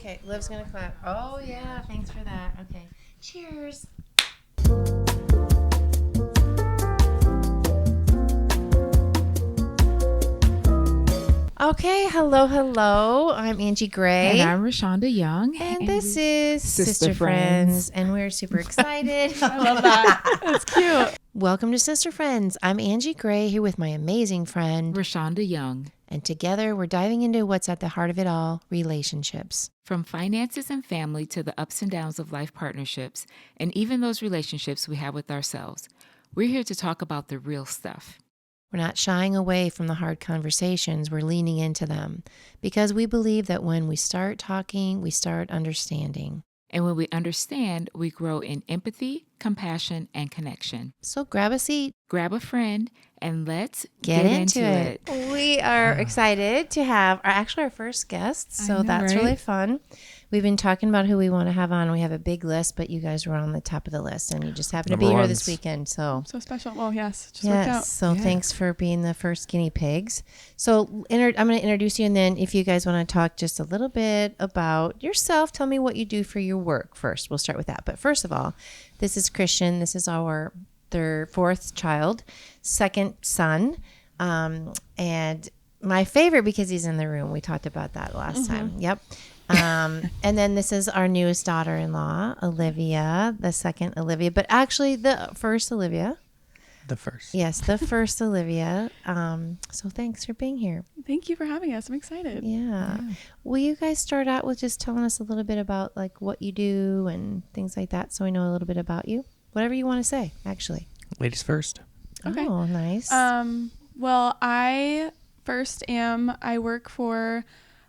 Okay, Liv's gonna clap. Oh yeah, thanks for that. Okay, cheers. Okay, hello. I'm Angie Gray. And I'm Rashonda Young. And this is Sister Friends. And we're super excited. I love that. That's cute. Welcome to Sister Friends. I'm Angie Gray here with my amazing friend Rashonda Young. And together we're diving into what's at the heart of it all, relationships. From finances and family to the ups and downs of life partnerships, and even those relationships we have with ourselves. We're here to talk about the real stuff. We're not shying away from the hard conversations, we're leaning into them because we believe that when we start talking, we start understanding. And when we understand, we grow in empathy, compassion, and connection. So grab a seat, grab a friend, and let's get into it. We are excited to have our first guest, so that's really fun. We've been talking about who we want to have on. We have a big list, but you guys were on the top of the list, and you just happened to be here this weekend. So special. Well, yes, just worked out. So thanks for being the first guinea pigs. So I'm going to introduce you, and then if you guys want to talk just a little bit about yourself, tell me what you do for your work first. We'll start with that. But first of all, this is Christian. This is our fourth child, second son, and my favorite because he's in the room. We talked about that last time. Yep. And then this is our newest daughter-in-law, Olivia, the second Olivia, but actually the first Olivia. The first. Yes, the first Olivia. So thanks for being here. Thank you for having us. I'm excited. Yeah. Will you guys start out with just telling us a little bit about like what you do and things like that so we know a little bit about you? Whatever you want to say, actually. Ladies first. Okay. Oh, nice. Well, I work for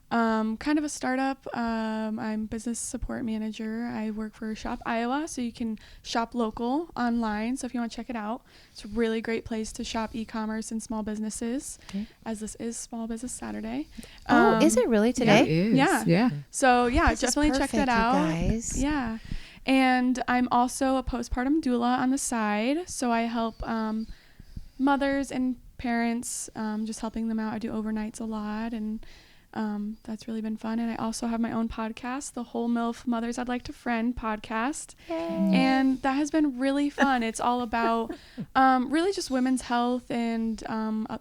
kind of a startup. I'm business support manager. I work for Shop Iowa, so you can shop local online. So if you want to check it out, it's a really great place to shop e-commerce and small businesses, as this is Small Business Saturday. Is it really today? Yeah, it is. Yeah. So This definitely check that out. Guys. Yeah. And I'm also a postpartum doula on the side. So I help mothers and parents, just helping them out. I do overnights a lot, and that's really been fun. And I also have my own podcast, the Whole MILF Mothers I'd Like to Friend podcast. Yay. And that has been really fun. It's all about really just women's health and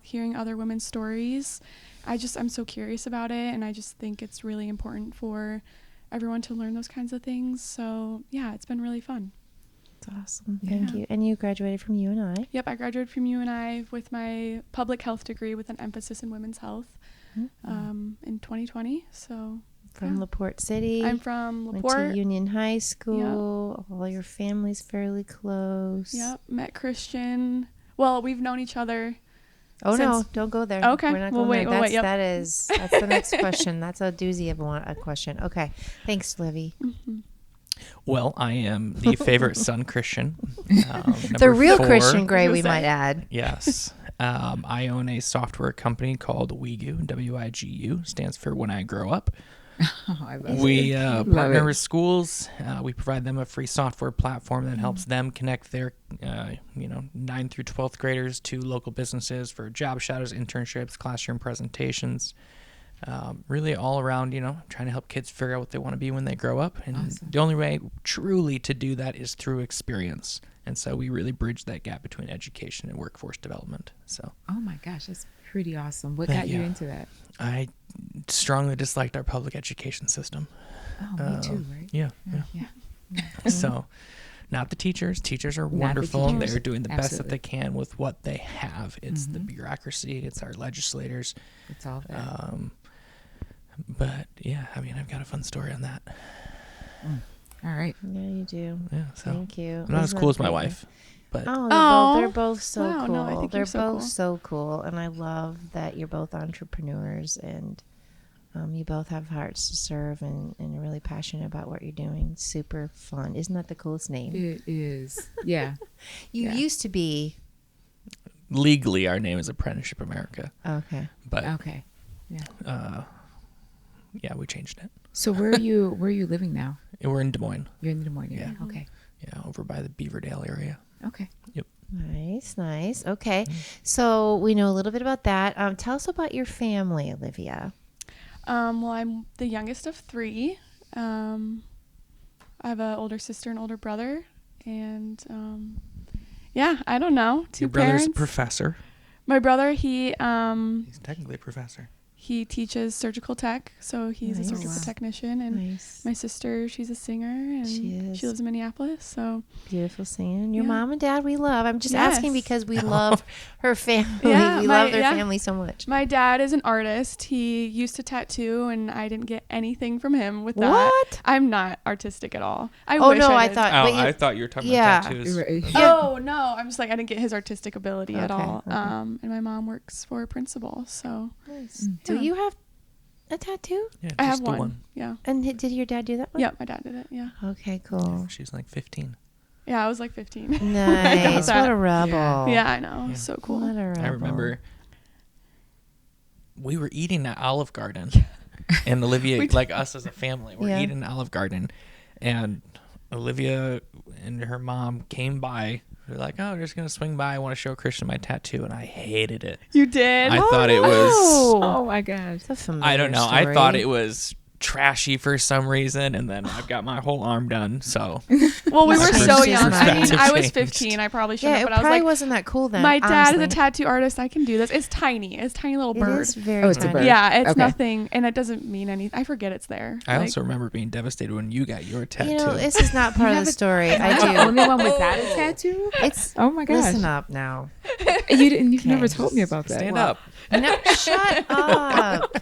hearing other women's stories. I'm so curious about it, and I just think it's really important for everyone to learn those kinds of things. So yeah, it's been really fun. That's awesome. Thank you. And you graduated from UNI? Yep, I graduated from UNI with my public health degree with an emphasis in women's health in 2020. So from LaPorte City. I'm from LaPorte. Went to Union High School. Yep. All your family's fairly close. Yep, met Christian. Well, we've known each other. Oh, no, don't go there. Okay. We're not going there. Yep. That's the next question. That's a doozy of a question. Okay. Thanks, Livy. Mm-hmm. Well, I am the favorite son Christian. The real 4. Christian Gray, we might add. Yes. I own a software company called WIGU. WIGU stands for When I Grow Up. We partner with schools. We provide them a free software platform that helps them connect their 9 through 12th graders to local businesses for job shadows, internships, classroom presentations. Really all around, trying to help kids figure out what they want to be when they grow up. And the only way truly to do that is through experience. And so we really bridge that gap between education and workforce development. So. Oh my gosh, that's pretty awesome. What got you into that? I strongly disliked our public education system. Oh, me too, right? Yeah. So, not the teachers. Teachers are wonderful. They're doing the best that they can with what they have. It's the bureaucracy. It's our legislators. It's all that. But yeah, I've got a fun story on that. All right. Yeah, you do. Yeah. So thank you. I'm not as cool as my wife, but they're both so wow, cool. No, I think they're so both cool. so cool, and I love that you're both entrepreneurs, and you both have hearts to serve, and are really passionate about what you're doing. Super fun. Isn't that the coolest name? It is. Yeah. You used to be. Legally, our name is Apprenticeship America. Okay. But okay. Yeah. Yeah, we changed it. So where are you living now? We're in Des Moines. You're in the Des Moines area. Yeah. Okay. Yeah, over by the Beaverdale area. Okay. Yep. Nice. Okay. So we know a little bit about that. Tell us about your family, Olivia. Well, I'm the youngest of 3. I have an older sister and older brother, and I don't know. Two Your brother's a parents. professor. My brother, He's technically a professor. he teaches surgical tech, so he's a Nice. surgical technician. And Nice. my sister, she's a singer, and She is. lives in Minneapolis. So Beautiful singing. Your Yeah. mom and dad we love. I'm just Yes. asking because we love her family. Yeah, we my- love their yeah. family so much. my dad is an artist. He used to tattoo, and I didn't get anything from him with that. What? I'm not artistic at all. I Oh wish no, I did. thought. Oh, but you, I thought you were talking yeah. about tattoos. Right. Oh no, I'm just like I didn't get his artistic ability at Okay, all. okay. And my mom works for a principal, so Do Yeah. you have a tattoo? Yeah, I have just the one. Yeah. And did your dad do that one? Yeah, my dad did it. Yeah. Okay, cool. She's like 15. Yeah, I was like 15. Nice. that. What a rebel. Yeah, I know. Yeah. So cool. What a rebel. I remember we were eating at Olive Garden, and Olivia, like us as a family, we're Yeah. eating at Olive Garden, and Olivia and her mom came by. They're like, "Oh, we're just gonna swing by. I want to show Christian my tattoo," and I hated it. You did? I thought it was. Oh my gosh. It's a familiar I don't know. story. I thought it was trashy for some reason, and then I've got my whole arm done. So Well, we were Change so his young. I mean, mind. I was Changed. 15. I probably Yeah, shouldn't it have, but I was probably like, wasn't that cool then. my dad is a honestly. tattoo artist. I can do this. It's tiny. It's a tiny little It bird. is very Oh, it's a tiny. bird. Yeah, it's Okay. nothing, and it doesn't mean anything. I forget it's there. I Like, also remember being devastated when you got your tattoo. You know, this is not part of have the a- story. I'm I the do. only one without a tattoo? It's Oh my gosh. listen up now. You've never Okay. told me about that. Stand Well, up. No, shut up.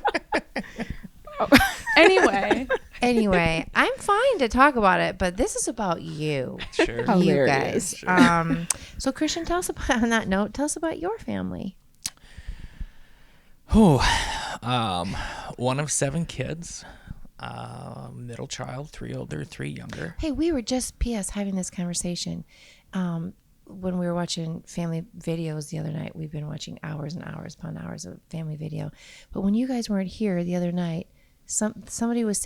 anyway, I'm fine to talk about it, but this is about you. Sure. Oh. You Hilarious. guys. So Christian, tell us about on that note. Tell us about your family. Oh, one of 7 kids, middle child, 3 older, 3 younger. Hey, we were just P.S. having this conversation when we were watching family videos the other night. We've been watching hours and hours upon hours of family video, but when you guys weren't here the other night, somebody was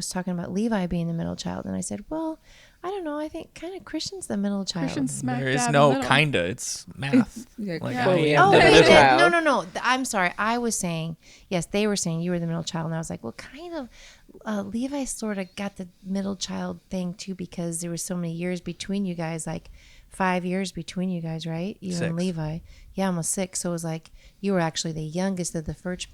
talking about Levi being the middle child, and I said, well, I don't know. I think kind of Christian's the middle child. Christian smack There is dab in no the middle. kinda. It's math. Yeah, Like, Yeah. I fully am Oh, the they middle did. child. No. I'm sorry. I was saying, yes, they were saying you were the middle child. And I was like, well, kind of, Levi sort of got the middle child thing too, because there was so many years between you guys, like 5 years between you guys, right? You 6. and Levi. Yeah, almost 6. So it was like, you were actually the youngest of the first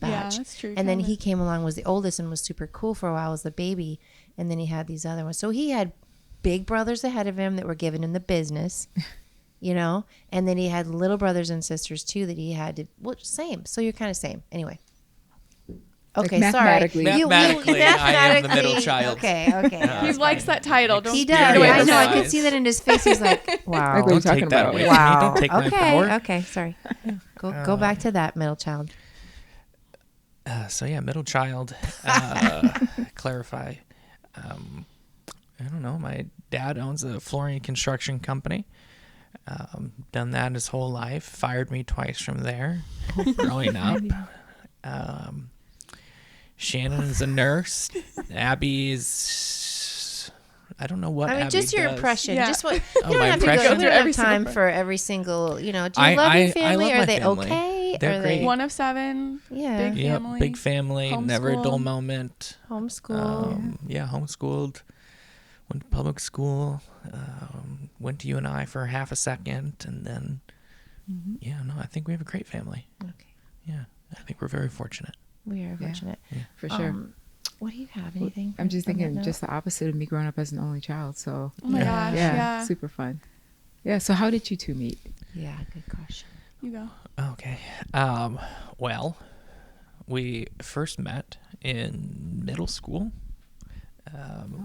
batch. Yeah, that's true. And then kinda. he came along, was the oldest and was super cool for a while as the baby. And then he had these other ones. So he had big brothers ahead of him that were giving him the business. You know, and then he had little brothers and sisters too that he had to. Well, same. So you're kind of same. Anyway. Like Okay, sorry. mathematically. Mathematically, I am the middle mathematically- child. Okay. He likes that title. Don't He give does. it away I from know. I us. could see that in his face. He's like, wow. Like what Don't you're talking take that about. away Wow. from me. Don't take my power. Okay. Sorry. Go back to that middle child. So yeah, middle child. Clarify. I don't know. My dad owns a flooring construction company. Done that his whole life. Fired me twice from there growing up. Shannon's a nurse. Abby is. I don't know what. I mean, Abby just your does. impression. Yeah. Just what. You Oh, don't my have to go impression? through Every every time single for every single. You know, do you I- love I- your I family? love Are my they family. okay? They're Are great. They, One of 7. yeah. Big Yep, family. big family. Never a dull Homeschooled. moment. Homeschool. Yeah, homeschooled. Went to public school. Went to UNI for half a second, and then yeah, no, I think we have a great family. Okay. Yeah, I think we're very fortunate. We are fortunate. For sure. What do you have? Anything? I'm just on that thinking note? just the opposite of me growing up as an only child. So Oh my gosh. Yeah. super fun. Yeah. So how did you two meet? Yeah. Good question. You go. Okay. Well, we first met in middle school.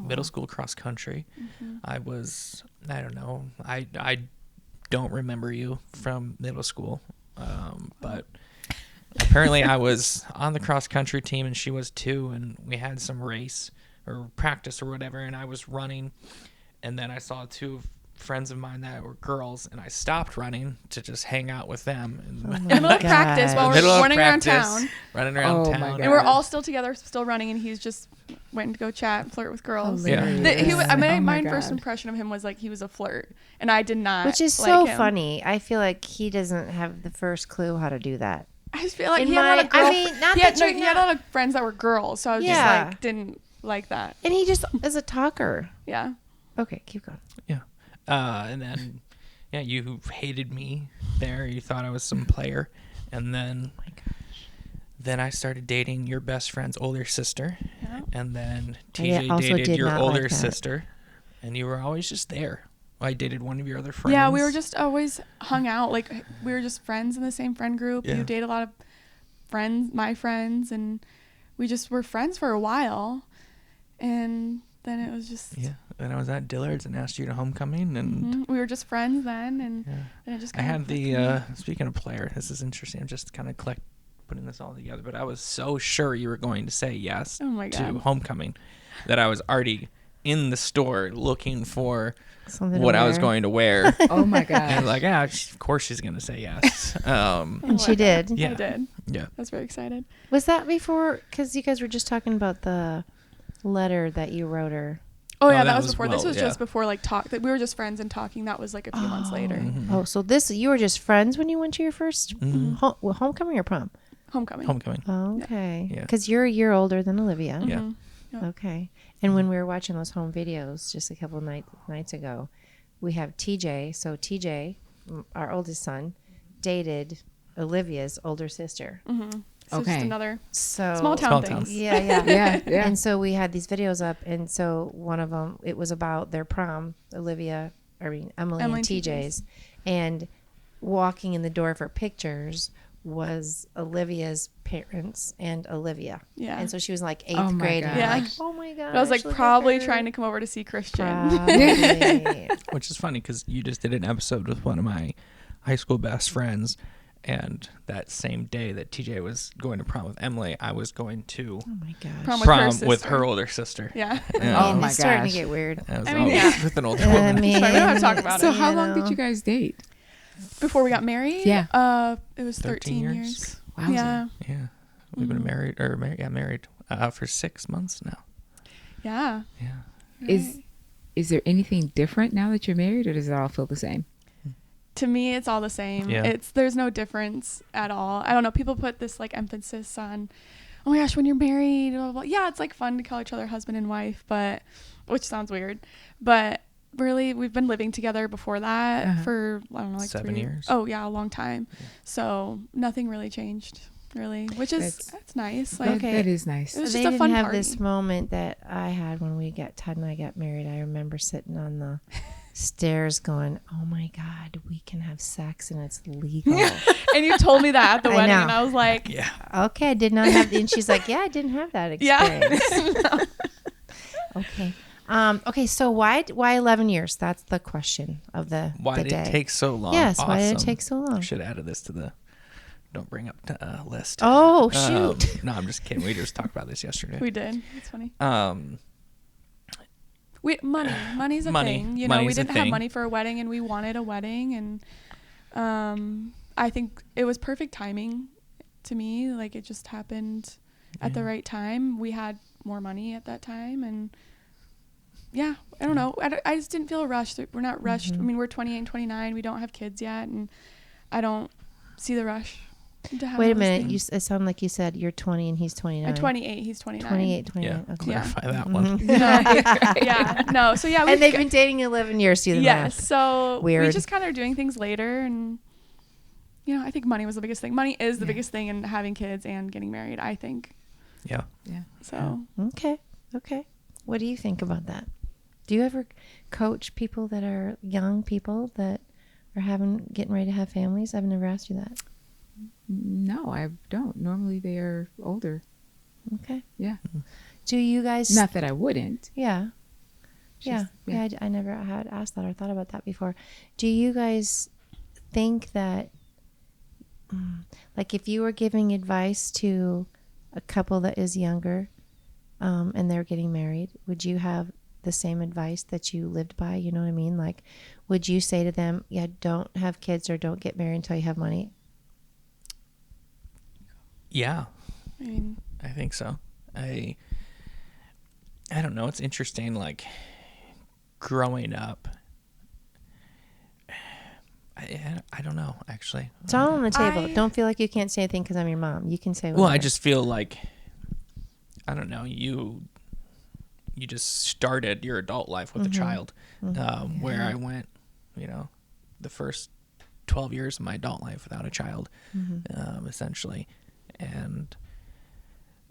Middle school cross country. I don't know. I don't remember you from middle school, but apparently I was on the cross country team and she was too, and we had some race or practice or whatever, and I was running, and then I saw 2 friends of mine that were girls, and I stopped running to just hang out with them. Oh my In the middle of practice, while God. we're Middle of running around practice, town, running around Oh my town. God. and we're all still together, still running, and he's just went to go chat and flirt with girls. Yeah. Hilarious. I mean, Oh my my first God. impression of him was like he was a flirt, and I did not. Which is like so him. funny. I feel like he doesn't have the first clue how to do that. I just feel like In he had a lot my- of girls. I mean, not he had, that no, you're he had a lot of friends that were girls, so I was Yeah. just like didn't. like that. And he just is a talker. Yeah. Okay, keep going. Yeah. And then, yeah, you hated me there. You thought I was some player. And then, Oh my gosh. then I started dating your best friend's older sister. Yeah. And then I TJ also dated did your not like older that. sister. And you were always just there. I dated one of your other friends. Yeah, we were just always hung out. Like, we were just friends in the same friend group. Yeah. You date a lot of friends, my friends, and we just were friends for a while. And then it was just... Yeah. Then I was at Dillard's and asked you to homecoming. And we were just friends then, and yeah. then it just I kind had of... the, speaking of player, this is interesting. I'm just kind of putting this all together. But I was so sure you were going to say yes Oh my to God. homecoming that I was already in the store looking for Something to what I was wear. going to wear. Oh my And I gosh. was like, yeah, of course she's going to say yes. And she did. Yeah. I did. Yeah. I was very excited. Was that before? Because you guys were just talking about the letter that you wrote her. Oh, Oh, yeah, that that was was before. This well, was yeah. just before, like, we were just friends and talking. That was, like, a few months later. Mhm. Oh, so you were just friends when you went to your first Mhm. homecoming or prom? Homecoming. Homecoming. Okay. Yeah. Because you're a year older than Olivia. Yeah. Mhm. Yeah. Okay. And when we were watching those home videos just a couple nights ago, we have TJ. So TJ, our oldest son, dated Olivia's older sister. So Okay. just another So small town Small things. town. Yeah, yeah. Yeah, yeah. And so we had these videos up, and so one of them, it was about their prom, Emily Emily and and TJ's, and walking in the door for pictures was Olivia's parents and Olivia. Yeah. And so she was like 8th Oh my grade, and gosh. I'm like, oh my god. I was like probably trying to come over to see Christian. Probably. Which is funny because you just did an episode with one of my high school best friends. And that same day that TJ was going to prom with Emily, I was going to Oh my gosh. Prom with her prom with sister. her older sister. Yeah. Oh my It's starting to gosh. get weird. I was I mean, always yeah. with an older I woman. mean, So we don't have to talk about So it. how you long know. did you guys date? Before we got married? Yeah. It was 13 years. Wowza. Yeah. Yeah. We've been married for 6 months now. Yeah. Yeah. Is there anything different now that you're married, or does it all feel the same? To me, it's all the same. Yeah. There's no difference at all. I don't know. People put this like emphasis on, oh my gosh, when you're married, blah, blah, blah. Yeah, it's like fun to call each other husband and wife, which sounds weird, but really we've been living together before that for, I don't know, like 7 years. Oh yeah, a long time. So nothing really changed really, which is, that's nice. Like, Okay. That is nice. It was they just a didn't fun have party. this moment that I had when Todd and I got married. I remember sitting on the stairs going, oh my God, we can have sex and it's legal. and you told me that at the I wedding know. and I was like, Yeah. Okay, I did not have, and she's like, yeah, I didn't have that experience. Okay. Okay, so why 11 years? That's the question of the Why the did day. it take so long? Yes, why did it Awesome. take so long? Should have added this to the don't bring up list. Oh, shoot. No, I'm just kidding. We just talked about this yesterday. we did. It's funny. Money's a Money. thing. You know, we Money's a didn't have thing. money for a wedding and we wanted a wedding, and I think it was perfect timing to me. Like, it just happened at the right time. We had more money at that time, and yeah, I don't know. I just didn't feel rushed. We're not rushed. I mean, we're 28 and 29. We don't have kids yet, and I don't see the rush to have Wait a those minute. things. It sounded like you said you're 20 and he's 29. I'm 28. He's 29. 28, 29. Yeah, Okay. clarify that one. Yeah. No. So yeah, And they've been dating 11 years. Do the Yes. math. So we Weird. just kind of are doing things later, and you know, I think money was the biggest thing. Money is the biggest thing in having kids and getting married, I think. Yeah. Yeah. So Okay. Okay. What do you think about that? Do you ever coach people that are young people that are getting ready to have families? I've never asked you that. No, I don't. Normally they are older. Okay. Yeah. Do you guys? Not that I wouldn't. Yeah. Yeah. Just- Yeah. I never had asked that or thought about that before. Do you guys think that, like, if you were giving advice to a couple that is younger, and they're getting married, would you have the same advice that you lived by? You know what I mean? Like, would you say to them, yeah, don't have kids or don't get married until you have money? Yeah. I mean, I think so. I don't know. It's interesting, like, growing up. I don't know, actually. It's all on the table. I- Don't feel like you can't say anything because I'm your mom. You can say Well, I whatever. just feel like, I don't know, you just started your adult life with a child, where I went, the first 12 years of my adult life without a child, essentially. And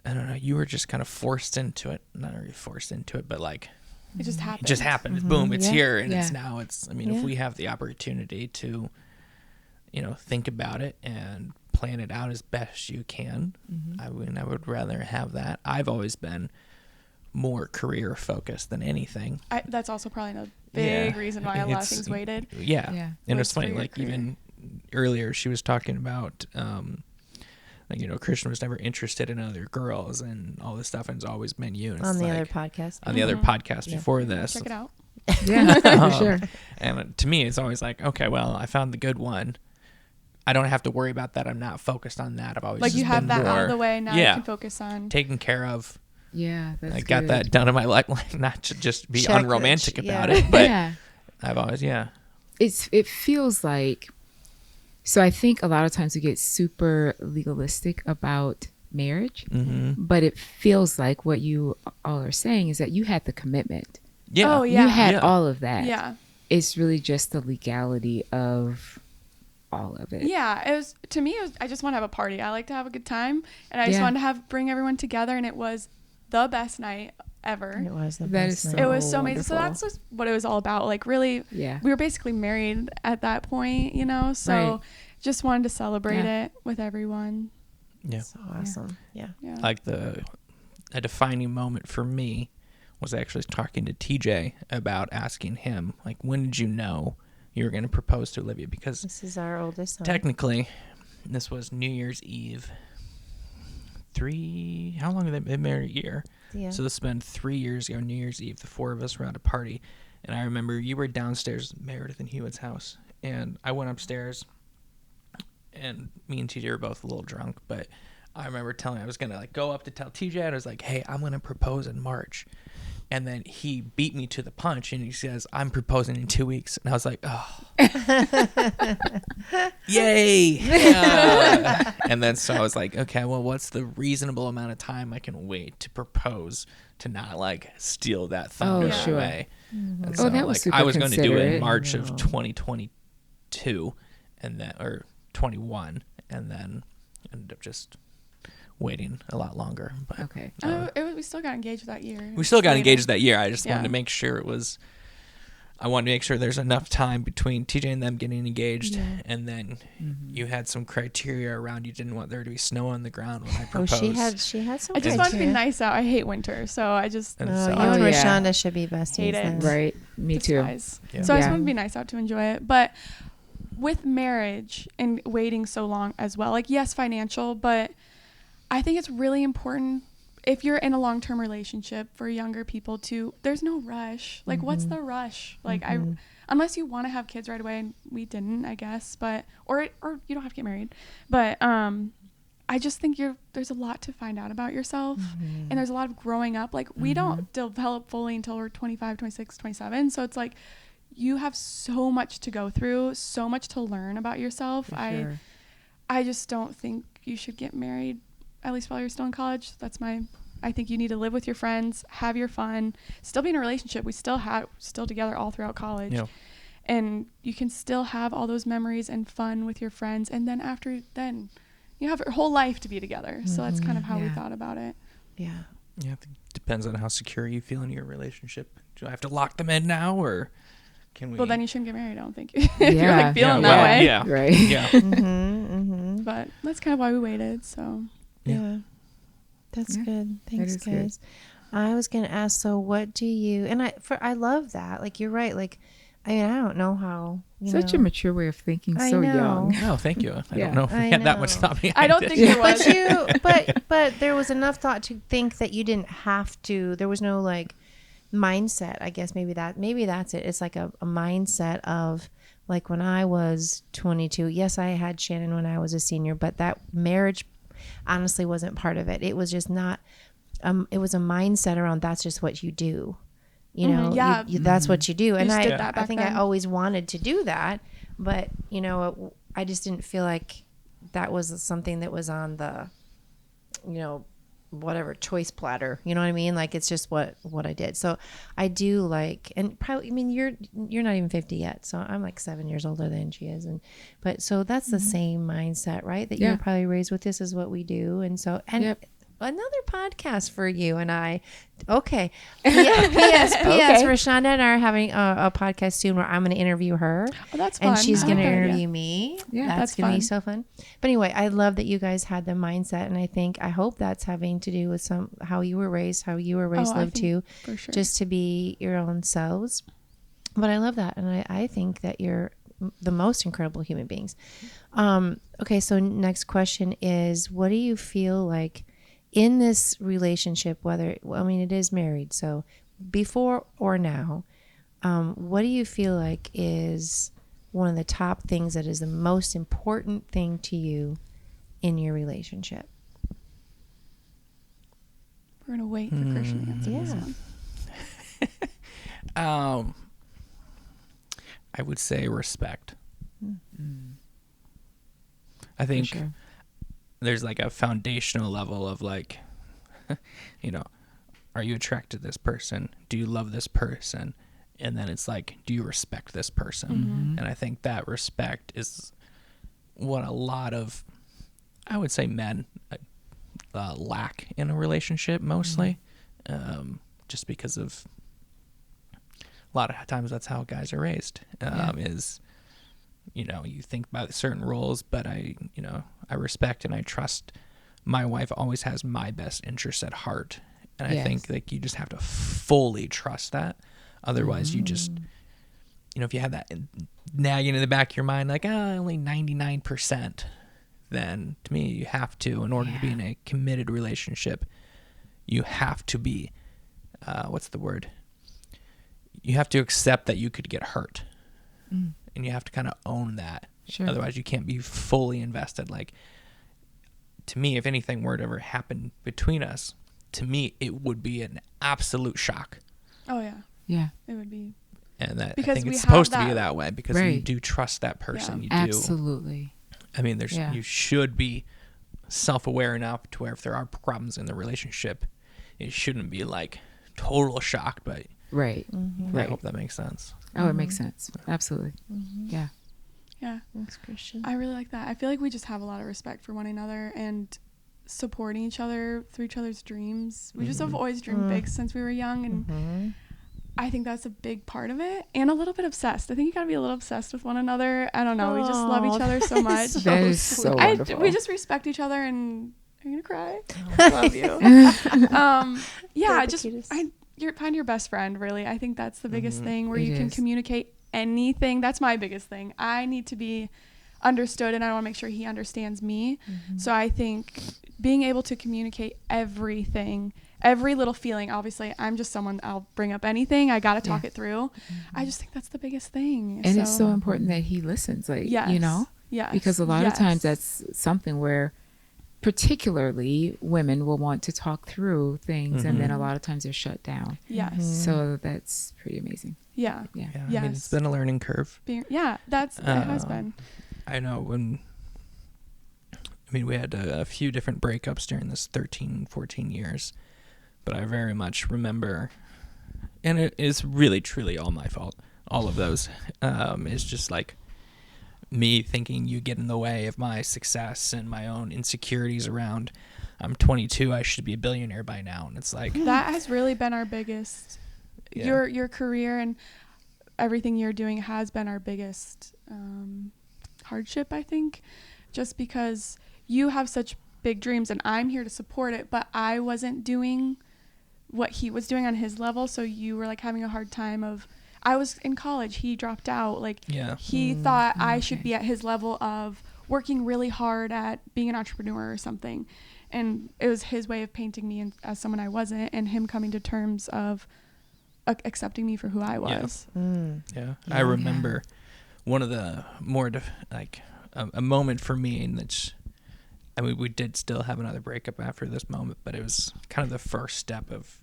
I don't know, you were just kind of forced into it. Not really forced into it, but like, it just happened. It just happened. Boom, it's here. And Yeah. it's now. If we have the opportunity to, think about it and plan it out as best you can, I would rather have that. I've always been more career focused than anything. That's also probably a big reason why a lot of things waited. Yeah. Yeah. And Was it's funny, for your like career. even earlier she was talking about, Christian was never interested in other girls and all this stuff, and it's always been you. And On it's the like, other podcast. on the other podcast before this. Check it out. Yeah, for sure. And to me, it's always like, okay, well, I found the good one. I don't have to worry about that. I'm not focused on that. I've always Like just you have been that out more of the way. Now you can focus on. taken care of. Yeah, that's I got good. that done in my life. Like, not to just be Check unromantic the- about yeah. it, but Yeah. I've always, It feels like, so I think a lot of times we get super legalistic about marriage, but it feels like what you all are saying is that you had the commitment. yeah. Oh, yeah. You had Yeah. all of that. Yeah. It's really just the legality of all of it. Yeah, it was to me. I just want to have a party. I like to have a good time, and I just Yeah. wanted to bring everyone together, and it was the best night ever. It was the That best is night. It was so amazing. So wonderful. that's just what it was all about. Like really, Yeah. we were basically married at that point, So Right. just wanted to celebrate Yeah. it with everyone. Yeah. So awesome. Yeah. Yeah. Like a defining moment for me was actually talking to TJ about asking him, like, when did you know you were going to propose to Olivia? Because This is our oldest son. technically, this was New Year's Eve. How long have they been married? A year. Yeah. So this has been 3 years ago, New Year's Eve. The four of us were at a party. And I remember you were downstairs at Meredith and Hewitt's house. And I went upstairs. And me and TJ were both a little drunk. But I remember telling I was going to go up to tell TJ. And I was like, hey, I'm going to propose in March. And then he beat me to the punch. And he says, I'm proposing in 2 weeks. And I was like, oh. Yay. Yeah. And then so I was like, okay, well, what's the reasonable amount of time I can wait to propose to not steal that thunder Oh, sure. away? And Oh, that was super I was going to do it in considerate. March of 2022 and then, or 21, and then ended up just waiting a lot longer. But Okay. We still got engaged that year. we still got Later. engaged that year. I just wanted Yeah. to make sure I wanted to make sure there's enough time between TJ and them getting engaged, and then you had some criteria around. You didn't want there to be snow on the ground when I Oh, proposed. she had some. I just wanted to be criteria. nice out. I hate winter, so I just And Oh, so you I- and yeah. Rashonda should be besties. Hate it. then. Right. Me too. despise. Yeah. So I just Yeah. want to be nice out to enjoy it. But with marriage and waiting so long as well, like yes, financial, but I think it's really important if you're in a long-term relationship for younger people to, there's no rush. Like what's the rush? Like unless you want to have kids right away, and we didn't, I guess, but, or you don't have to get married, but, I just think there's a lot to find out about yourself and there's a lot of growing up. Like we don't develop fully until we're 25, 26, 27. So it's like, you have so much to go through, so much to learn about yourself. For sure. I just don't think you should get married, at least while you're still in college. I think you need to live with your friends, have your fun, still be in a relationship. We still together all throughout college. Yeah. And you can still have all those memories and fun with your friends. And then you have your whole life to be together. So that's kind of how we Yeah. thought about it. Yeah. Yeah, I think it depends on how secure you feel in your relationship. Do I have to lock them in now, or can we? Well, then you shouldn't get married, I don't think. if you're Yeah. like feeling well, that way. Yeah. Right. Yeah. Mm-hmm. But that's kind of why we waited. So Yeah. That's Yeah, good. Thanks, is good. guys. I was gonna ask. So, what do you? And I love that. Like, you're right. Like, I mean, I don't know how. Such a mature way of thinking. I So know. young. No, thank you. I Yeah. don't know if we I had that much know. thought behind I don't it. think there was. But there was enough thought to think that you didn't have to. There was no like mindset. I guess maybe that's it. It's like a mindset of like when I was 22. Yes, I had Shannon when I was a senior, but that marriage honestly wasn't part of it. It was just not. It was a mindset around that's just what you do. You know, Yeah. that's what you do. And just I did that I back think then. I always wanted to do that, but I just didn't feel like that was something that was on the, whatever choice platter, you know what I mean? Like it's just what I did. So I do like, and probably, I mean, you're not even 50 yet, so I'm like 7 years older than she is, but so that's the same mindset, right? That you're probably raised with. This is what we do, and so another podcast for you and I. Okay. P.S. Rashonda and I are having a podcast soon where I'm going to interview her. Oh, that's fun. And she's going to Okay, interview me. Yeah, that's going to be so fun. But anyway, I love that you guys had the mindset. And I hope that's having to do with how you were raised, Liv, too. For sure. Just to be your own selves. But I love that. And I think that you're the most incredible human beings. Okay, so next question is, what do you feel like in this relationship, it is married, so before or now, what do you feel like is one of the top things that is the most important thing to you in your relationship? We're going to wait for Christian to answer this one. I would say respect. I think sure. There's like a foundational level of like, are you attracted to this person? Do you love this person? And then it's like, do you respect this person? Mm-hmm. And I think that respect is what a lot of, I would say, men lack in a relationship mostly, just because of a lot of times that's how guys are raised, is, you think about certain roles, but I respect and I trust my wife always has my best interests at heart. And I think like you just have to fully trust that. Otherwise you just, if you have that nagging in the back of your mind, like, only 99%, then to me, you have to, in order to be in a committed relationship, you have to be, what's the word? You have to accept that you could get hurt. And you have to kind of own that. Sure. Otherwise, you can't be fully invested. Like, to me, if anything were to ever happen between us, to me, it would be an absolute shock. Oh, yeah. Yeah. It would be. And that Because I think we it's supposed have to be that- that way because you Right. do trust that person. Yeah. You do. Absolutely. I mean, you should be self-aware enough to where if there are problems in the relationship, it shouldn't be like total shock. But Right. I hope that makes sense. Oh, it makes sense. Absolutely. Yeah. Yeah. Thanks, Christian. I really like that. I feel like we just have a lot of respect for one another and supporting each other through each other's dreams. We just have always dreamed big since we were young, and I think that's a big part of it. And a little bit obsessed. I think you gotta be a little obsessed with one another. I don't know. We just love each other so much. That is so wonderful. We just respect each other, and are you gonna cry? I love you. Yeah, just find your best friend, really. I think that's the biggest thing, where you can communicate anything. That's my biggest thing. I need to be understood, and I want to make sure he understands me. So I think being able to communicate everything, every little feeling. Obviously, I'm just someone, I'll bring up anything. I got to talk it through. I just think that's the biggest thing. And it's so important that he listens, like, Yes. because a lot of times that's something where particularly women will want to talk through things, and then a lot of times they're shut down. Yes. So that's pretty amazing. Yeah. Yeah. Yeah, I mean, it's been a learning curve. It has been. I know we had a few different breakups during this 13, 14 years, but I very much remember, and it is really, truly all my fault. All of those is just like me thinking you get in the way of my success and my own insecurities around, I'm 22, I should be a billionaire by now. And it's like, that has really been our biggest, your career and everything you're doing has been our biggest hardship, I think, just because you have such big dreams and I'm here to support it, but I wasn't doing what he was doing on his level. So you were like having a hard time of, I was in college, he dropped out. Like he thought I should be at his level of working really hard at being an entrepreneur or something. And it was his way of painting me as someone I wasn't, and him coming to terms of accepting me for who I was. I remember one of the more a moment for me in which, I mean, we did still have another breakup after this moment, but it was kind of the first step of,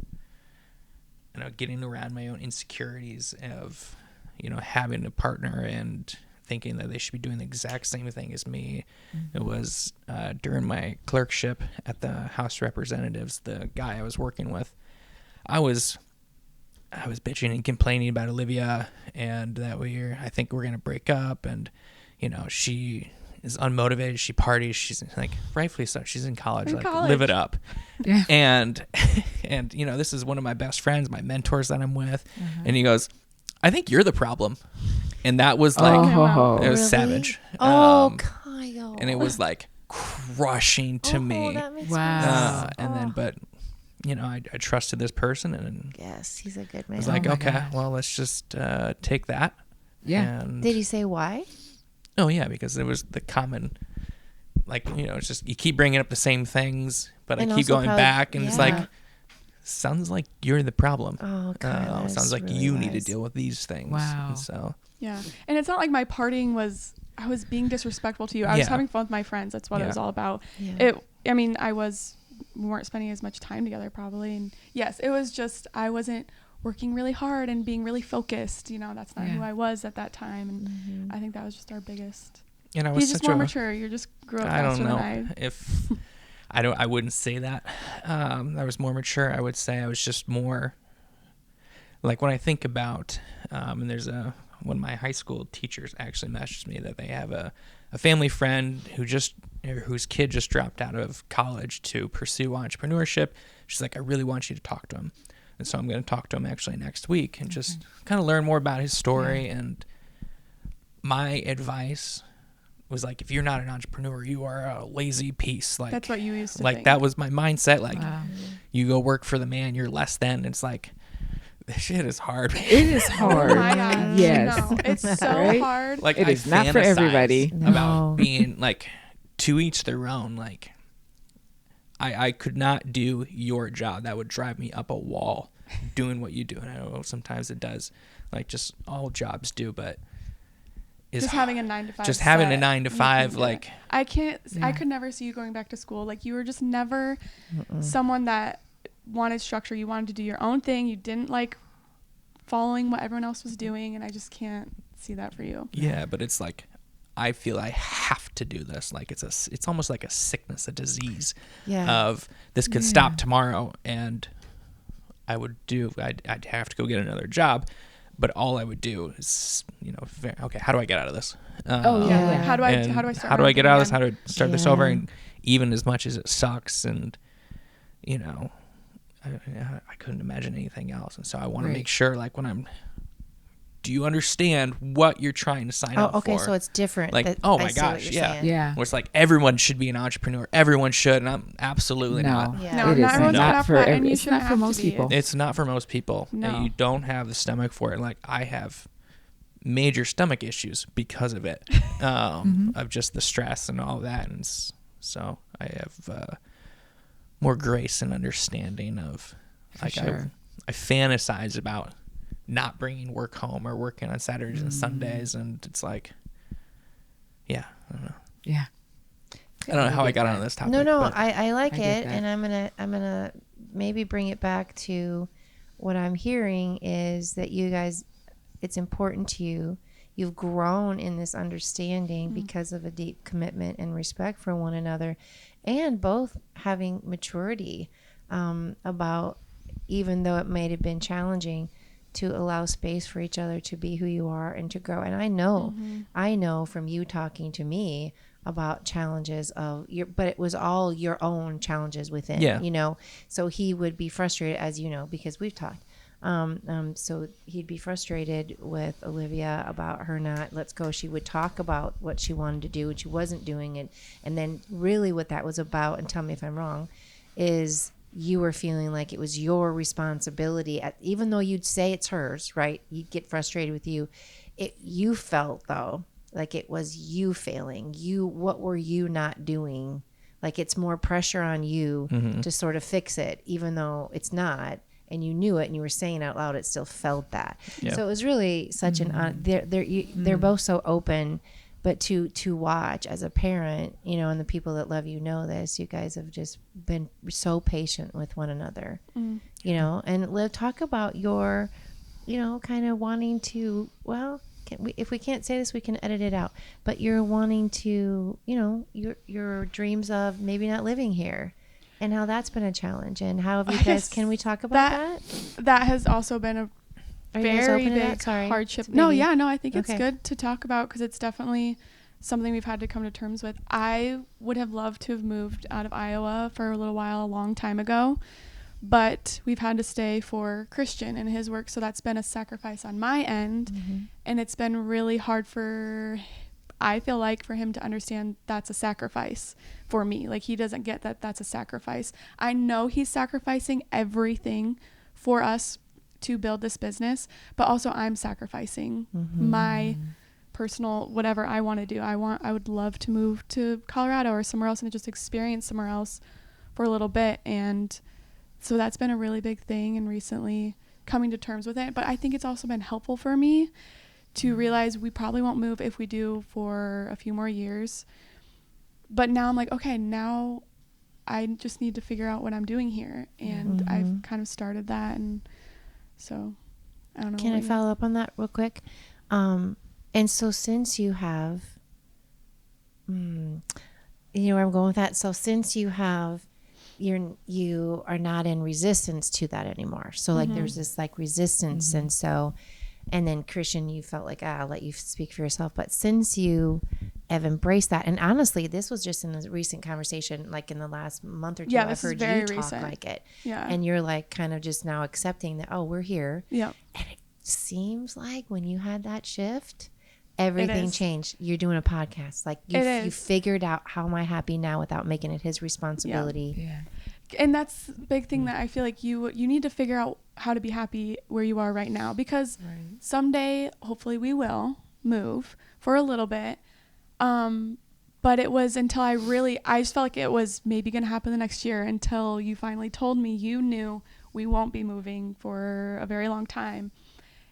getting around my own insecurities of, having a partner and thinking that they should be doing the exact same thing as me. It was during my clerkship at the House of Representatives, the guy I was working with, I was bitching and complaining about Olivia, and that I think we're going to break up, and, you know, she is unmotivated, she parties, she's like, rightfully so, she's in college, live it up. Yeah. And you know, this is one of my best friends, my mentors that I'm with, and he goes, I think you're the problem. And that was like, it was Really? savage. Oh, Kyle. And it was like crushing to me. That makes Wow. sense. And then, but, you know, I trusted this person, and Yes, he's a good man. I was like, my okay, gosh. well, let's just take that. Yeah. And, Did he say why? oh, yeah, because it was the common, like, you know, it's just, you keep bringing up the same things, but And I keep also going probably- back, and it's like, yeah. sounds like you're the problem. Oh, Kyle, that sounds is like really you need to wise. deal with these things. Wow. And so, Yeah. And it's not like my partying was, I was being disrespectful to you. I was Yeah. having fun with my friends. That's what it Yeah. was all about. Yeah. We weren't spending as much time together probably. And yes, it was just, I wasn't working really hard and being really focused. You know, that's not who Yeah. I was at that time. And I think that was just our biggest. and I was He's just such more a, mature. You're just grew up I faster don't know than if, I wouldn't say that. I was more mature. I would say I was just more, like, when I think about, and there's one of my high school teachers actually messaged me that they have a family friend whose kid just dropped out of college to pursue entrepreneurship. She's like, I really want you to talk to him. And so I'm going to talk to him actually next week and just kind of learn more about his story. And my advice was like, if you're not an entrepreneur, you are a lazy piece. Like, That's what you used to like think. that was my mindset. Like, Wow. you go work for the man, you're less than. It's like, this shit is hard. It is hard. Oh my gosh. Yes. No, it's so Right? hard. Like, It I is not for fantasize everybody. No. about being like, to each their own. Like, I could not do your job. That would drive me up a wall doing what you do. And I know sometimes it does, like, just all jobs do, but Just having a 9-to-5. just having a set, 9 to you 5, couldn't do like, it. I can't. I Yeah. could never see you going back to school. Like, you were just never someone that wanted structure. You wanted to do your own thing. You didn't like following what everyone else was doing, and I just can't see that for you. yeah, but it's like, I feel I have to do this. Like, it's almost like a sickness, a disease Yeah. of this could stop tomorrow, and I'd have to go get another job, but all I would do is, you know, okay, how do I get out of this? Yeah. How do I and start? How do my I get own out of this? thing How do I start this over? Yeah. And even as much as it sucks, and, you know, I couldn't imagine anything else. And so I want to make sure, like, do you understand what you're trying to sign up for? Okay, so it's different. Like, That- oh I my see what gosh, you're yeah. saying. Yeah. Where it's like, everyone should be an entrepreneur. Everyone should. And I'm absolutely No. not. Yeah. No, It not is everyone's cut not out for for that, and every, you it's shouldn't not for have to most be. people. It's not for most people. No. You don't have the stomach for it. Like, I have major stomach issues because of it, of just the stress and all that. And so I have more grace and understanding of, like, sure. I fantasize about not bringing work home or working on Saturdays and Sundays. And it's like, yeah, I don't know. Yeah. I don't know how I get got that. on this topic. No, but I like I get it, that. and I'm gonna maybe bring it back to what I'm hearing is that you guys, it's important to you. You've grown in this understanding because of a deep commitment and respect for one another, and both having maturity about, even though it may have been challenging, to allow space for each other to be who you are and to grow. And I know from you talking to me about challenges of but it was all your own challenges within, Yeah. you know, so he would be frustrated, as you know, because we've talked. So he'd be frustrated with Olivia about her not, let's go. She would talk about what she wanted to do and she wasn't doing it. And then really what that was about, and tell me if I'm wrong, is you were feeling like it was your responsibility, even though you'd say it's hers, right? You'd get frustrated with you. You felt though, like it was you failing. What were you not doing? Like it's more pressure on you to sort of fix it, even though it's not. And you knew it, and you were saying out loud, it still felt that. Yeah. So it was really such an. They're both so open, but to watch as a parent, you know, and the people that love you know this. You guys have just been so patient with one another, you know. And Liv, talk about your, you know, kind of wanting to if we can't say this, we can edit it out. But you're wanting to, your dreams of maybe not living here, and how that's been a challenge, and how have you guys? Can we talk about that? That has also been a very big hardship. No, I think it's good to talk about because it's definitely something we've had to come to terms with. I would have loved to have moved out of Iowa for a little while, a long time ago, but we've had to stay for Christian and his work, so that's been a sacrifice on my end, and it's been really hard I feel like for him to understand that's a sacrifice for me. Like, he doesn't get that that's a sacrifice. I know he's sacrificing everything for us to build this business, but also I'm sacrificing my personal whatever I want to do. I would love to move to Colorado or somewhere else and just experience somewhere else for a little bit, and so that's been a really big thing, and recently coming to terms with it. But I think it's also been helpful for me to realize we probably won't move if we do for a few more years. But now I'm like, okay, now I just need to figure out what I'm doing here, and I've kind of started that, and so I don't know. Can I follow up on that real quick? And so since you have, where I'm going with that. So since you have, you are not in resistance to that anymore. So like there's this like resistance. And so, and then Christian, you felt like, I'll let you speak for yourself. But since you have embraced that, and honestly, this was just in a recent conversation, like in the last month or two, I've heard you talk like it. Yeah. And you're like kind of just now accepting that, we're here. Yeah. And it seems like when you had that shift, everything changed. You're doing a podcast. Like you figured out, how am I happy now without making it his responsibility. Yeah. And that's the big thing that I feel like you need to figure out how to be happy where you are right now, because someday, hopefully we will move for a little bit. But it was until I just felt like it was maybe going to happen the next year, until you finally told me you knew we won't be moving for a very long time.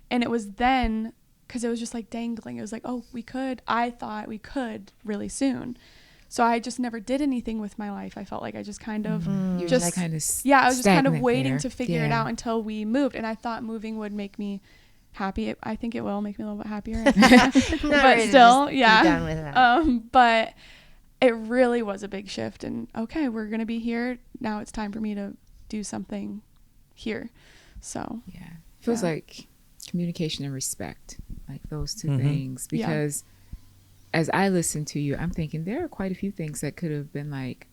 And it was then, because it was just like dangling. It was like, I thought we could really soon. So I just never did anything with my life. I felt like I just kind of I was just kind of waiting to figure it out until we moved. And I thought moving would make me happy. I think it will make me a little bit happier. But still, done with that. But it really was a big shift. And we're going to be here. Now it's time for me to do something here. So feels like communication and respect, like those two things, because as I listen to you, I'm thinking there are quite a few things that could have been like,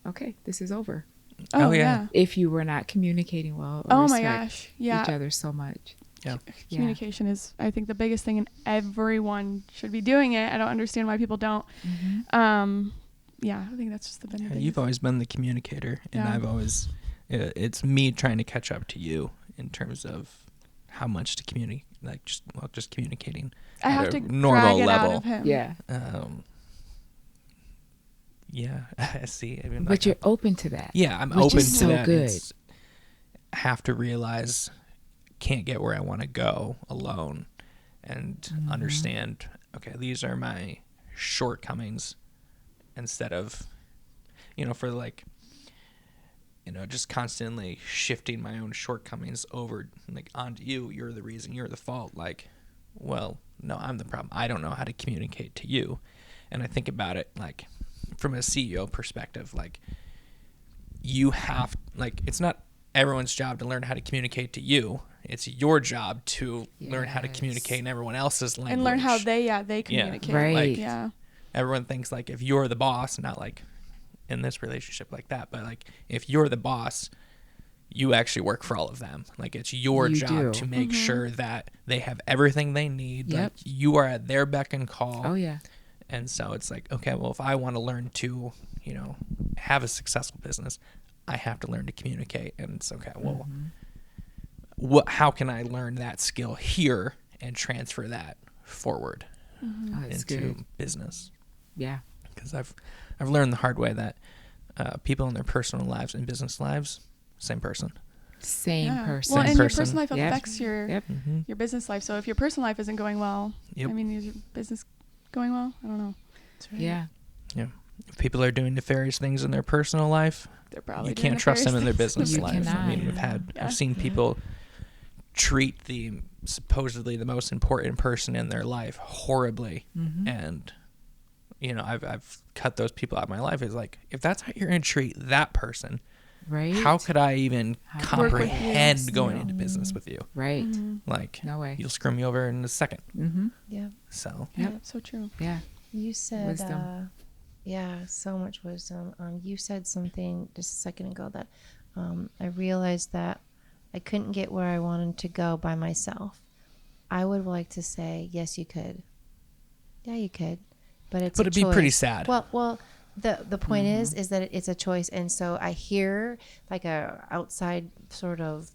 this is over. If you were not communicating well or respect each other so much. Communication is, I think, the biggest thing, and everyone should be doing it. I don't understand why people don't. I think that's just the biggest. You've always been the communicator, and I've always, it's me trying to catch up to you in terms of how much to communicate, like just communicating I have at to a normal drag it level. Out of him. I see. I mean, but you're open to that. Yeah, I'm open to that. Good. Have to realize, can't get where I want to go alone, and understand, these are my shortcomings, instead of, just constantly shifting my own shortcomings over onto you. You're the reason, you're the fault. Like, well, no, I'm the problem. I don't know how to communicate to you. And I think about it from a CEO perspective, you have, it's not everyone's job to learn how to communicate to you. It's your job to learn how to communicate in everyone else's language. And learn how they communicate. Right. Everyone thinks if you're the boss, not in this relationship like that, but if you're the boss, you actually work for all of them. It's your job to make sure that they have everything they need. Yep. You are at their beck and call. Oh yeah. And so it's if I want to learn to, have a successful business, I have to learn to communicate. And it's how can I learn that skill here and transfer that forward into business? Yeah. Because I've learned the hard way that people in their personal lives and business lives, same person. Same person. Well, and your personal life affects your business life. So if your personal life isn't going well, I mean, is your business going well? I don't know. That's right. Yeah. If people are doing nefarious things in their personal life, they're probably you can't trust them in their business life. Cannot. I mean, I've seen people treat the supposedly the most important person in their life horribly. And I've cut those people out of my life. Is like, if that's how you're going to treat that person, Right. how could I even comprehend going into business with you? Right. Like, No way. You'll screw me over in a second. Yeah. So Yeah, so true. Yeah. You said, Wisdom. yeah, so much wisdom. You said something just a second ago that I realized that I couldn't get where I wanted to go by myself. I would like to say, yes, you could. Yeah, you could. But it'd be pretty sad. Well, the point is that it's a choice, and so I hear like a outside sort of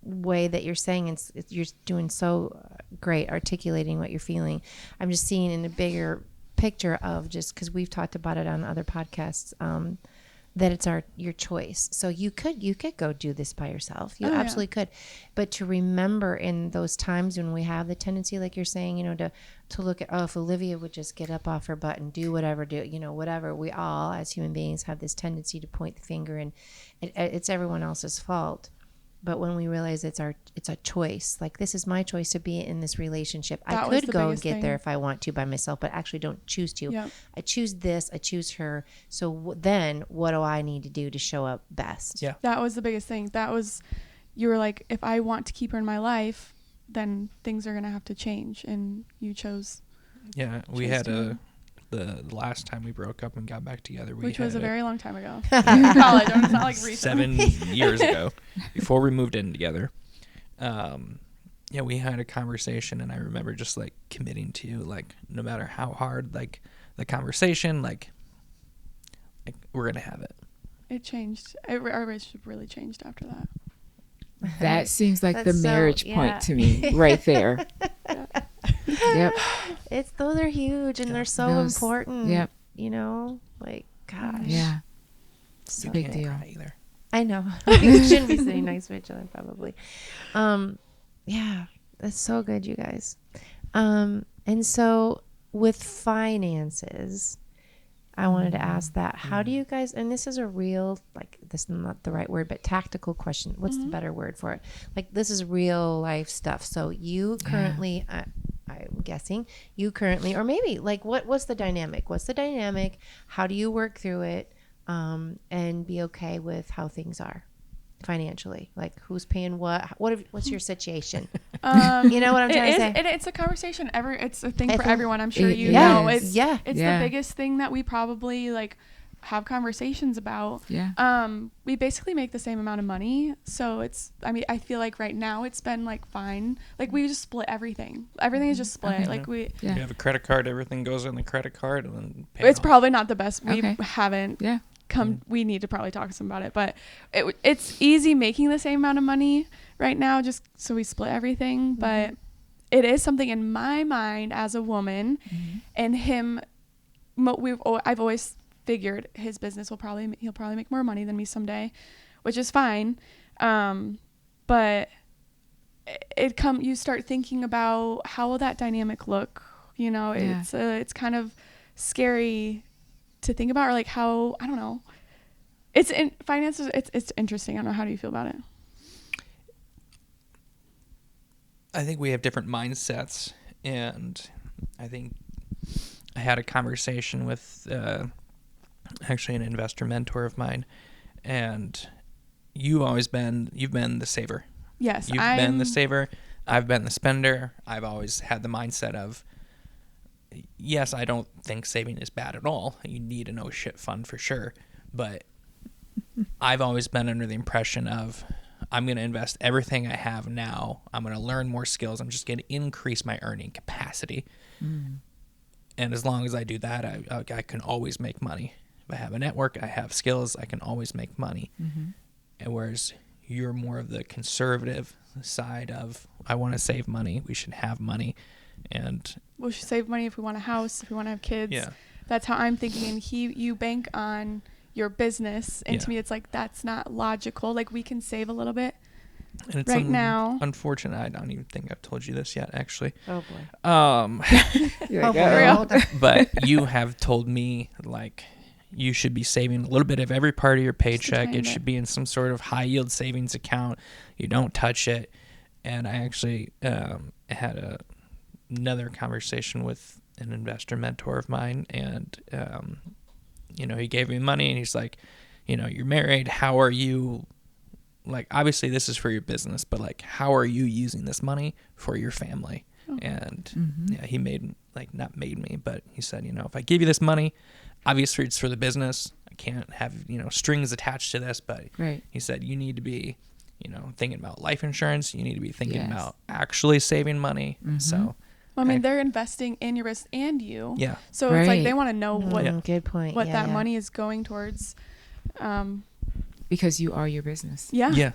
way that you're saying you're doing so great articulating what you're feeling. I'm just seeing in a bigger picture of, just because we've talked about it on other podcasts, that it's your choice. So you could go do this by yourself. You absolutely could. But to remember in those times when we have the tendency, like you're saying, to look at, if Olivia would just get up off her butt and do whatever, whatever. We all as human beings have this tendency to point the finger, and it's everyone else's fault. But when we realize it's a choice, like, this is my choice to be in this relationship. I could go and get there if I want to by myself, but actually don't choose to. Yep. I choose this. I choose her. So then what do I need to do to show up best? Yeah. That was the biggest thing. You were like, if I want to keep her in my life, then things are going to have to change. And you chose. Yeah. We had the last time we broke up and got back together, which was a very long time ago. College. It's not like recent. 7 years ago, before we moved in together. We had a conversation, and I remember just like committing to, like, no matter how hard, like, the conversation, like we're gonna have it. It changed. Our relationship really changed after that. That seems like the That's marriage yeah. point to me right there. Yep. Those are huge, and they're so Those- important. yep. Like, gosh. Yeah. So a big good. deal. Either. I know. We shouldn't be sitting next to each other, probably. Yeah, that's so good, you guys. And so with finances, I wanted to ask that. How do you guys, and this is a real, like, this is not the right word, but tactical question. What's the better word for it? Like, this is real life stuff. So you currently, I'm guessing, or maybe, like, what's the dynamic? How do you work through it and be okay with how things are financially? Like, who's paying what's your situation? You know what I'm trying to say? It's a conversation. It's a thing I for think everyone. I'm sure it you know. is. It's Yeah. the biggest thing that we probably like have conversations about. Yeah. We basically make the same amount of money, so I feel like right now it's been like fine. Like, we just split everything. Everything is just split. Okay. Like Yeah. You have a credit card, everything goes on the credit card, and then pay it's off. probably not the best. We Okay. haven't Yeah. we need to probably talk to some about it, but it's easy making the same amount of money right now, just so we split everything. But it is something in my mind as a woman, and him, I've always figured his business he'll probably make more money than me someday, which is fine. But you start thinking about how will that dynamic look, Yeah. it's kind of scary to think about, or like how, I don't know. It's in finances. It's interesting. I don't know. How do you feel about it? I think we have different mindsets, and I think I had a conversation with actually an investor mentor of mine, and you've been the saver. Yes, You've been the saver. I've been the spender. I've always had the mindset of, yes, I don't think saving is bad at all. You need a no shit fund for sure. But I've always been under the impression of, I'm going to invest everything I have now. I'm going to learn more skills. I'm just going to increase my earning capacity. And as long as I do that, I can always make money. If I have a network, I have skills, I can always make money. And whereas you're more of the conservative side of, I want to save money. We should have money. And we should save money if we want a house, if we want to have kids. Yeah. That's how I'm thinking. And you bank on your business, and Yeah. to me, it's like that's not logical. Like, we can save a little bit And it's right now. Unfortunate. I don't even think I've told you this yet, actually. Oh boy. You're like, Oh, boy. But you have told me, like, you should be saving a little bit of every part of your paycheck. tiny It bit. should be in some sort of high yield savings account. You don't touch it. And I actually had another conversation with an investor mentor of mine, and he gave me money, and he's like, you're married. How are you? Like, obviously this is for your business, but like, how are you using this money for your family? Oh. And he not made me, but he said, if I give you this money, obviously it's for the business. I can't have, strings attached to this, but he said, you need to be, thinking about life insurance. You need to be thinking about actually saving money. So, well, I mean, they're investing in your business and you. Yeah. So it's like they want to know good point. What that money is going towards. Because you are your business. Yeah. Yeah.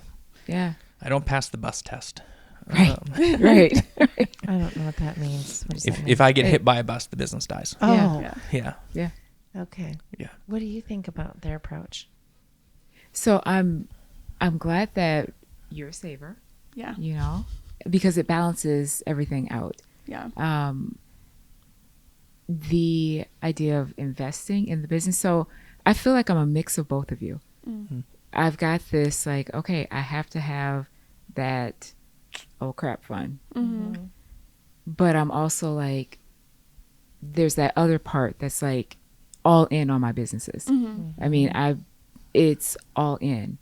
Yeah. I don't pass the bus test. Right. Right. I don't know what that means. What does that mean? If I get hit by a bus, the business dies. Oh. Yeah. Okay. Yeah. What do you think about their approach? So I'm glad that you're a saver. Yeah. Because it balances everything out. Yeah. The idea of investing in the business. So I feel like I'm a mix of both of you. Mm-hmm. I've got this like, okay, I have to have that oh crap fund. Mm-hmm. But I'm also like, there's that other part that's like all in on my businesses. Mm-hmm. I mean, it's all in,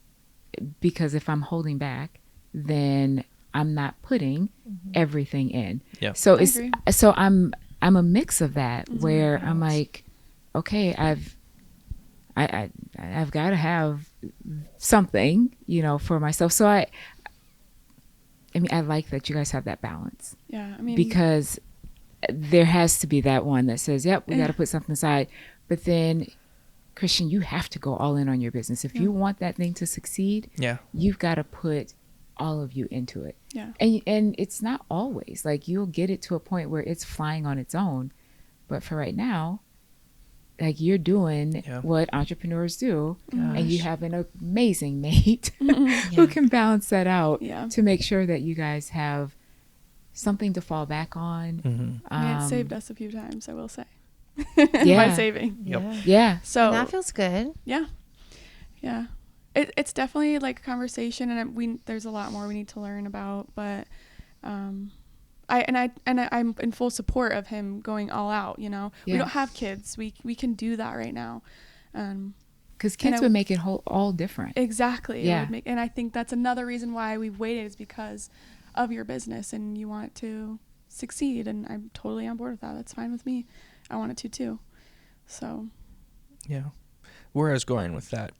because if I'm holding back, then I'm not putting everything in. Yeah. So I'm a mix of that where I'm like, okay, I've got to have something, for myself. So I mean, I like that you guys have that balance. Yeah. I mean, because there has to be that one that says, yep, we got to put something aside. But then, Christian, you have to go all in on your business. If you want that thing to succeed, you've got to put all of you into it. Yeah. And it's not always like you'll get it to a point where it's flying on its own. But for right now, like you're doing what entrepreneurs do, and you have an amazing mate who can balance that out to make sure that you guys have something to fall back on. I mean, it saved us a few times, I will say. Yeah. By saving. Yep. Yeah. So and that feels good. Yeah. Yeah. It's definitely like a conversation, and there's a lot more we need to learn about, but I'm in full support of him going all out. We don't have kids. We can do that right now. Because kids would make it all different. Exactly. Yeah. And I think that's another reason why we've waited, is because of your business and you want it to succeed. And I'm totally on board with that. That's fine with me. I want it to too. So. Yeah. Where I was going with that,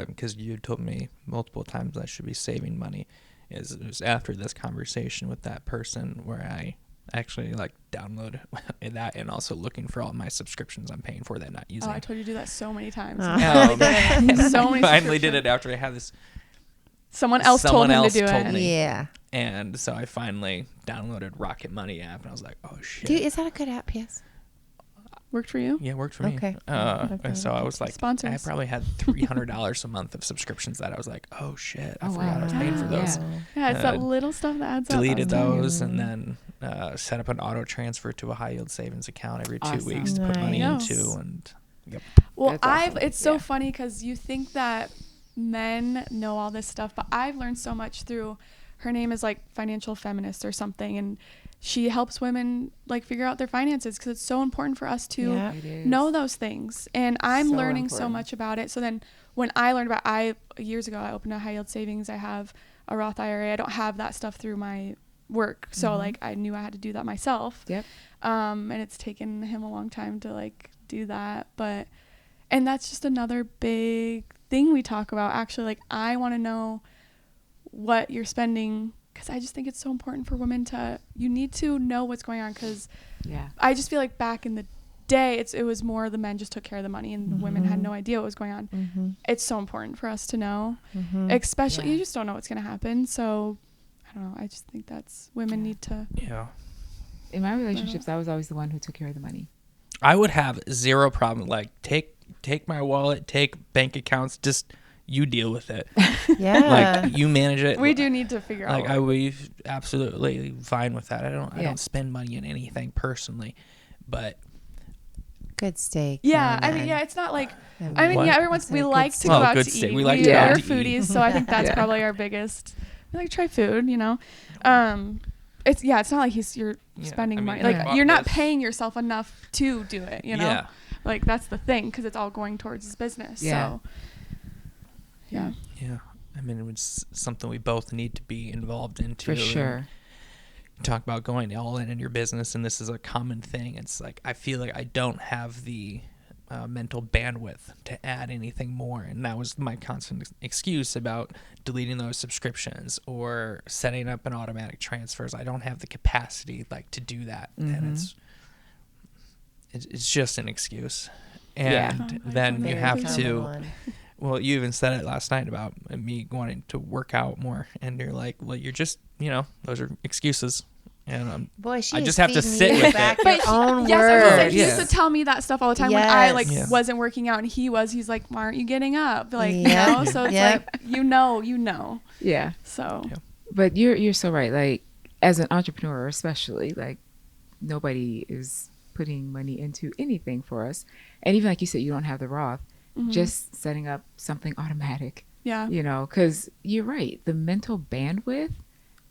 because you told me multiple times I should be saving money, it was after this conversation with that person where I actually download that, and also looking for all my subscriptions I'm paying for that I'm not using. Oh, I told you to do that so many times. So many. Finally did it after I had this. Someone else told him to do it. Me. Yeah. And so I finally downloaded Rocket Money app, and I was like, oh shit. Dude, is that a good app? Yes. Worked for you? Yeah, it worked for me. Okay. And so I was like, sponsors. I probably had $300 a month of subscriptions that I was like, oh shit, I forgot I was paying for those. Yeah, it's that little stuff that adds deleted up. those, and then set up an auto transfer to a high yield savings account every 2 weeks to put money into. And well, awesome. It's so funny because you think that men know all this stuff, but I've learned so much through. Her name is Financial Feminist or something, and she helps women figure out their finances, because it's so important for us to know those things. And I'm learning so much about it. So then when I learned about, years ago, I opened a high yield savings. I have a Roth IRA. I don't have that stuff through my work. So I knew I had to do that myself. Yep. And it's taken him a long time to do that. And that's just another big thing we talk about. Actually, I want to know what you're spending, because I just think it's so important for women you need to know what's going on, because I just feel like back in the day, it was more the men just took care of the money, and women had no idea what was going on. It's so important for us to know, especially you just don't know what's going to happen. So I don't know. I just think women need to. Yeah. In my relationships, I was always the one who took care of the money. I would have zero problem. Take my wallet, take bank accounts, just you deal with it. Yeah. You manage it. We do need to figure out. I would be absolutely fine with that. I don't spend money in anything personally, but good steak. Yeah, I mean, it's not everyone's. We like to go out to eat. We like to go out We're to eat. foodies, so I think that's probably our biggest like try food, it's not like you're spending money. I Like bought you're not this. paying yourself enough to do it, Yeah. Like that's the thing, because it's all going towards his business. Yeah. So yeah. Yeah. I mean, it's something we both need to be involved into. For sure. You talk about going all in your business, and this is a common thing. It's like, I feel like I don't have the mental bandwidth to add anything more. And that was my constant excuse about deleting those subscriptions or setting up an automatic transfers. I don't have the capacity like to do that. And it's just an excuse. And then you have to, well, you even said it last night about me wanting to work out more. And you're like, well, you're just, those are excuses. And Boy, she I is just have to feeding sit you with back it. your own Yes, I was gonna say, words. he used to tell me that stuff all the time when I Yes. wasn't working out, and he's like, why aren't you getting up? Like, Yep. so it's Yep. like, you know. Yeah. So Yep. But you're so right. Like, as an entrepreneur, especially, like, nobody is putting money into anything for us. And even like you said, you don't have the Roth. Just setting up something automatic. yeah. Because you're right. The mental bandwidth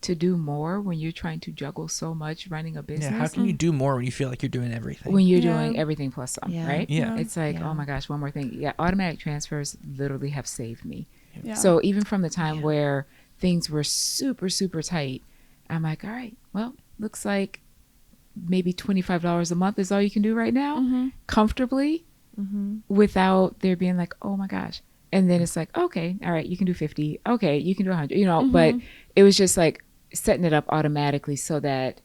to do more when you're trying to juggle so much running a business. Yeah, how can you do more when you feel like you're doing everything? When you're Yeah. doing everything plus some, Yeah. right? Yeah. It's like, Yeah. oh my gosh, one more thing. Yeah, automatic transfers literally have saved me. Yeah. So even from the time where things were super, super tight, I'm like, all right, well, looks like maybe $25 a month is all you can do right now, comfortably, without there being like, oh my gosh. And then it's like, okay, all right, you can do 50. Okay, you can do 100, but it was just like setting it up automatically so that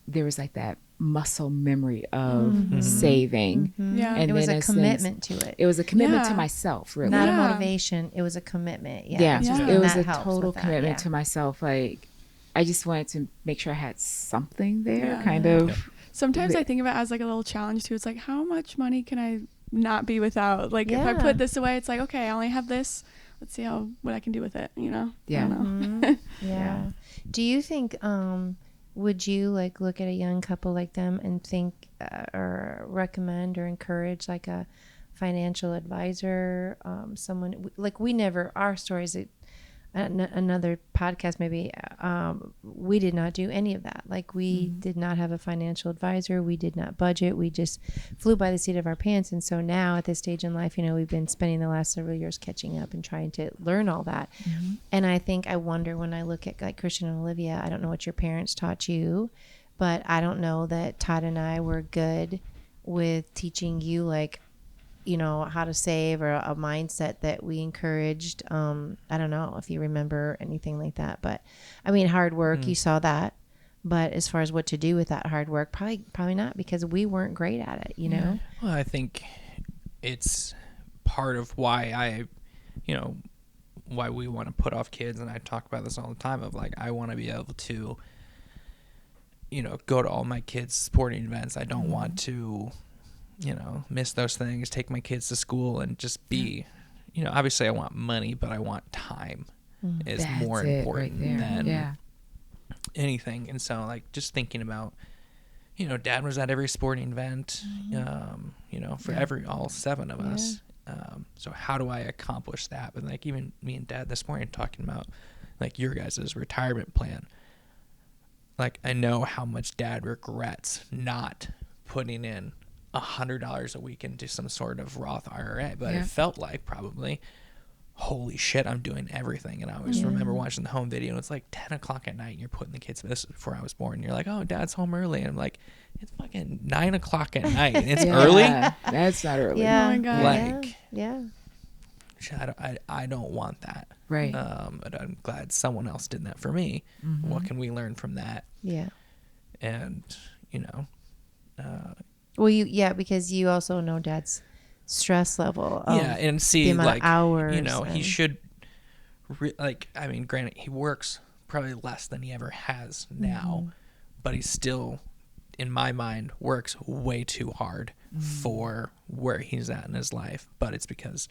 there was like that muscle memory of saving. Yeah. And It was then a as commitment to it. It was a commitment to Yeah. myself, really. Not Yeah. a motivation. It was a commitment. Yeah. Yeah, Yeah. it was That a helps total with that, commitment yeah. to myself. Like, I just wanted to make sure I had something there, Yeah. kind of. Yep. Sometimes I think of it as like a little challenge too. It's like, how much money can I not be without? Like if I Yeah. put this away, it's like, okay, I only have this. Let's see what I can do with it. Yeah. I don't know. Yeah. Do you think, would you like look at a young couple like them and think or recommend or encourage like a financial advisor, someone like our stories, another podcast maybe, we did not do any of that. Like we did not have a financial advisor. We did not budget. We just flew by the seat of our pants. And so now at this stage in life, we've been spending the last several years catching up and trying to learn all that. And I wonder when I look at like Christian and Olivia, I don't know what your parents taught you, but I don't know that Todd and I were good with teaching you like, how to save or a mindset that we encouraged. I don't know if you remember anything like that, but I mean, hard work, you saw that, but as far as what to do with that hard work, probably not, because we weren't great at it, Well, I think it's part of why why we want to put off kids. And I talk about this all the time of like, I want to be able to, go to all my kids' sporting events. I don't want to, miss those things, take my kids to school and just be, obviously I want money, but I want time is That's more it important right there. than anything. And so like just thinking about, Dad was at every sporting event, for all 7 of us. So how do I accomplish that? But like even me and Dad this morning talking about like your guys' retirement plan. Like I know how much Dad regrets not putting in $100 a week into some sort of Roth IRA, but it felt like probably, holy shit, I'm doing everything. And I always remember watching the home video and it's like 10 o'clock at night and you're putting the kids, this was before I was born, and you're like, oh, Dad's home early. And I'm like, it's fucking 9 o'clock at night and it's early. That's not early. Yeah. Oh my God. Like, yeah. I don't want that. Right. But I'm glad someone else did that for me. What can we learn from that? Yeah. And, Well, because you also know Dad's stress level. and see, the amount like, of hours he and- should, granted, he works probably less than he ever has now, but he still, in my mind, works way too hard for where he's at in his life. But it's because,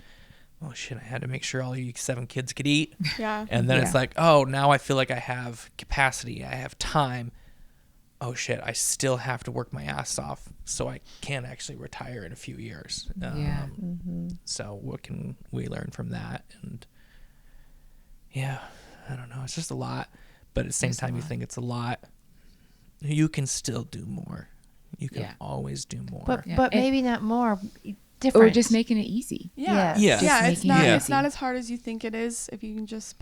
oh shit, I had to make sure all you 7 kids could eat. Yeah. And then it's like, oh, now I feel like I have capacity, I have time. Oh shit, I still have to work my ass off so I can actually retire in a few years. So what can we learn from that? And I don't know. It's just a lot. But at the same time, you think it's a lot. You can still do more. You can always do more. But maybe not more. Different. Or just making it easy. Yeah. Yes. Yeah. Just It's making not. it It's easy. not as hard as you think it is if you can just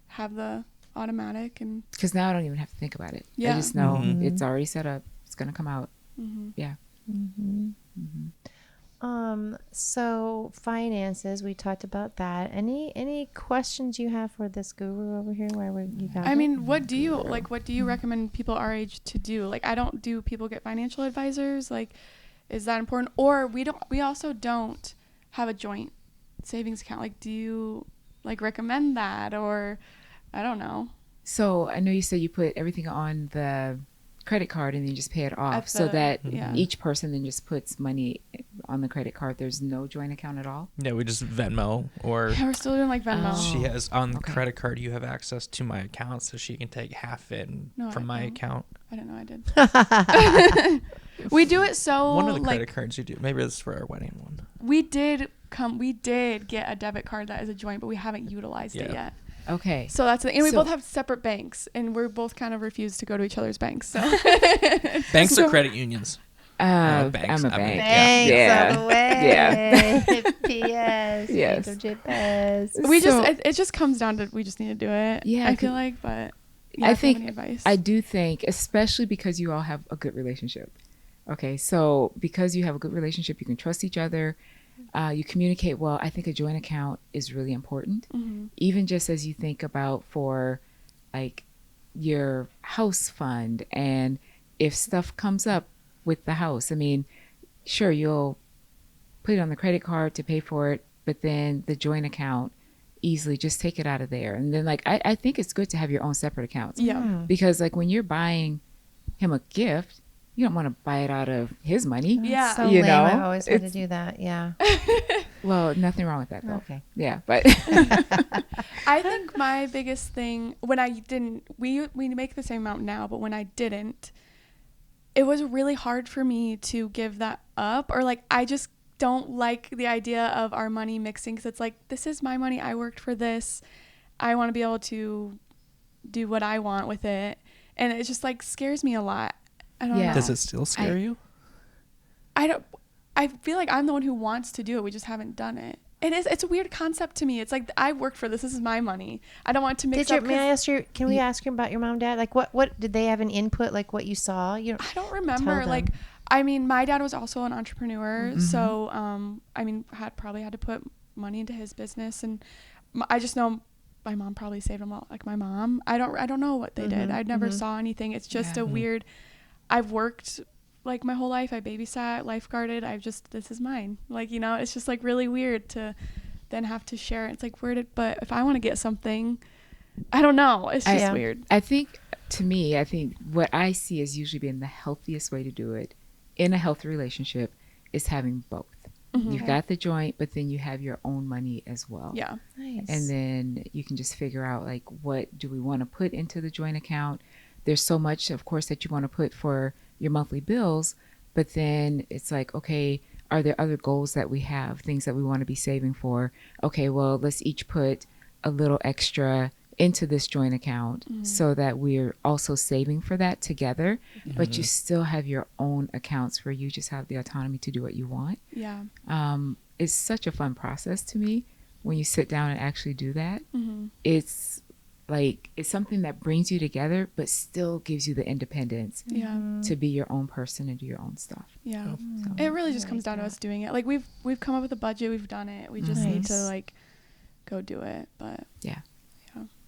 have the automatic and. Because now I don't even have to think about it. Yeah. I just know it's already set up. It's going to come out. Mm-hmm. Yeah. So finances, we talked about that. Any questions you have for this guru over here? You got I it? mean, what do you recommend people our age to do? Like, do people get financial advisors? Like, is that important? Or we also don't have a joint savings account. Like, do you recommend that? Or I don't know. So I know you said you put everything on the credit card and then you just pay it off so that each person then just puts money on the credit card. There's no joint account at all. Yeah, we just Venmo or Yeah, we're still doing like Venmo. she has on the credit card. You have access to my account, so she can take half it from my account. I didn't know I did. We do it so One of the credit cards you do. Maybe this is for our wedding one. We did get a debit card that is a joint, but we haven't utilized it yet. Okay. So that's the thing. And we both have separate banks, and we're both kind of refused to go to each other's banks. So Banks or credit unions? Banks. I'm a bank. Thanks all the way. Yeah. P.S. Yes. It just comes down to we just need to do it. Yeah, I feel like, but I think any advice? I do think, especially because you all have a good relationship. Okay, so because you have a good relationship, you can trust each other. You communicate well. I think a joint account is really important. Mm-hmm. Even just as you think about for like your house fund, and if stuff comes up with the house, I mean, sure, you'll put it on the credit card to pay for it, but then the joint account, easily just take it out of there. And then like I think it's good to have your own separate accounts. Yeah. Because like when you're buying him a gift, you don't want to buy it out of his money. Yeah. So You lame. know, I've always had to do that. Yeah. Well, nothing wrong with that though. Okay. Yeah, but I think my biggest thing when I didn't, we make the same amount now, but when I didn't, it was really hard for me to give that up, or like I just don't like the idea of our money mixing, because it's like, this is my money, I worked for this, I want to be able to do what I want with it, and it just like scares me a lot. I don't know. Does it still scare you? I feel like I'm the one who wants to do it, we just haven't done it. It's a weird concept to me. It's like, I worked for this is my money, I don't want to mix up. May I ask you, can we ask you about your mom and dad? Like what did they have an input, like what you saw? I don't remember. Like, I mean, my dad was also an entrepreneur, Mm-hmm. so I mean, probably had to put money into his business, and I just know my mom probably saved them all. Like my mom, I don't know what they did. I never saw anything. It's just a weird. I've worked like my whole life. I babysat, lifeguarded. This is mine. Like, you know, it's just like really weird to then have to share it. It's like, but if I want to get something, I don't know. It's just weird. I think what I see as usually being the healthiest way to do it in a healthy relationship is having both. Mm-hmm. You've got the joint, but then you have your own money as well. Yeah. Nice. And then you can just figure out like, what do we want to put into the joint account? There's so much, of course, that you want to put for your monthly bills, but then it's like, okay, are there other goals that we have, things that we want to be saving for? Okay, well, let's each put a little extra into this joint account so that we're also saving for that together, but you still have your own accounts where you just have the autonomy to do what you want. Yeah. It's such a fun process to me when you sit down and actually do that. It's like, it's something that brings you together, but still gives you the independence to be your own person and do your own stuff. Yeah. It really just comes down to us doing it. Like we've come up with a budget, we've done it. We just need to like go do it. But yeah.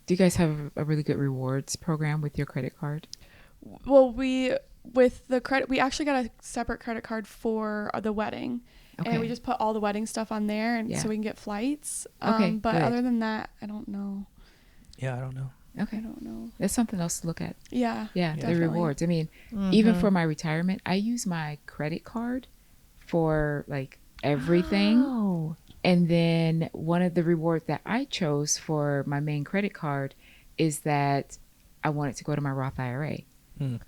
Do you guys have a really good rewards program with your credit card? Well, with the credit, we actually got a separate credit card for the wedding. Okay. And we just put all the wedding stuff on there, and so we can get flights. Okay, but good. other than that, I don't know. Yeah, I don't know. Okay. I don't know. That's something else to look at. Yeah. Yeah, the definitely. rewards. I mean, even for my retirement, I use my credit card for like everything. Oh. And then one of the rewards that I chose for my main credit card is that I want it to go to my Roth IRA.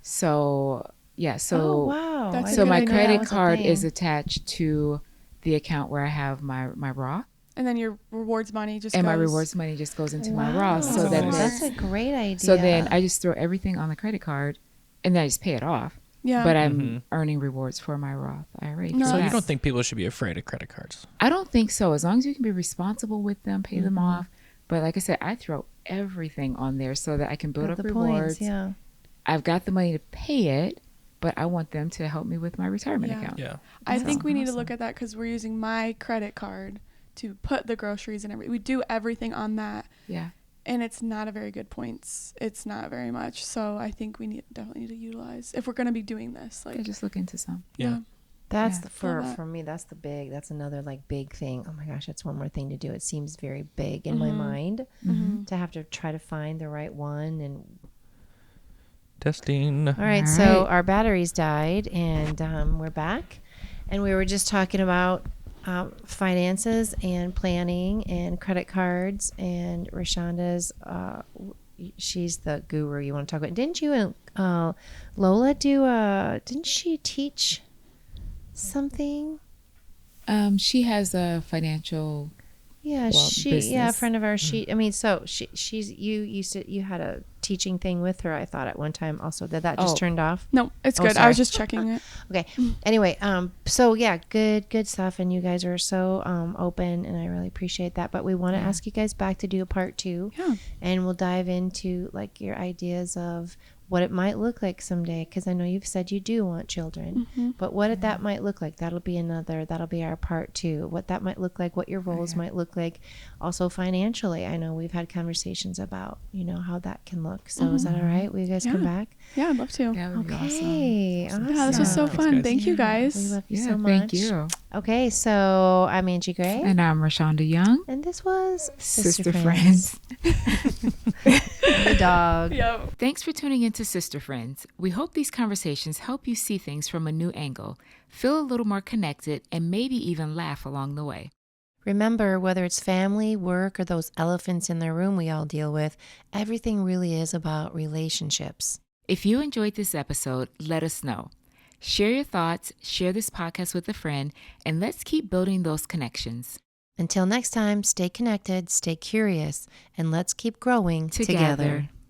So, yeah. So, oh, wow. That's I a so good my idea. that credit was a card thing. is attached to the account where I have my Roth. And then your rewards money just And goes. my rewards money just goes into my Wow. Roth. So that That's a great idea. So then I just throw everything on the credit card and then I just pay it off. Yeah. But I'm earning rewards for my Roth IRA. No. So you Yes. don't think people should be afraid of credit cards? I don't think so. As long as you can be responsible with them, pay them off. But like I said, I throw everything on there so that I can build Got up the rewards. points, yeah. I've got the money to pay it, but I want them to help me with my retirement Yeah. account. Yeah. I So think we need to awesome. look at that because we're using my credit card to put the groceries and everything. We do everything on that, Yeah. and it's not a very good points. It's not very much. So I think we definitely need to utilize if we're going to be doing this. Like, Okay, just look into some. Yeah. That's Yeah. the, for Love that. for me. That's another like big thing. Oh my gosh, that's one more thing to do. It seems very big in my mind to have to try to find the right one. And Testing. all right, All so right. our batteries died, and we're back, and we were just talking about finances and planning and credit cards. And Rashonda's she's the guru you want to talk about. Didn't you and Lola do? Didn't she teach something? She has a financial. Yeah, Well, a business. friend of ours. You had a teaching thing with her, I thought, at one time also. That just Oh. turned off? no, it's Oh, good. I sorry. was just checking it. Okay. Anyway, so yeah, good stuff. And you guys are so open, and I really appreciate that. But we want to ask you guys back to do a part 2. Yeah. And we'll dive into like your ideas of what it might look like someday, because I know you've said you do want children, but what that might look like, that'll be our part 2. What that might look like, what your roles might look like, also financially. I know we've had conversations about how that can look. So is that all right? Will you guys come Yeah. back? Yeah, I'd love to. That would be awesome. Okay, awesome. Yeah, this was so Thanks, fun. guys. Thank you We guys. love you Yeah, so much. thank you. Okay, so I'm Angie Gray, And I'm Rashonda Young, and this was Sister Friends. the dog. Yep. Thanks for tuning in to Sister Friends. We hope these conversations help you see things from a new angle, feel a little more connected, and maybe even laugh along the way. Remember, whether it's family, work, or those elephants in the room we all deal with, everything really is about relationships. If you enjoyed this episode, let us know. Share your thoughts, share this podcast with a friend, and let's keep building those connections. Until next time, stay connected, stay curious, and let's keep growing Together. together.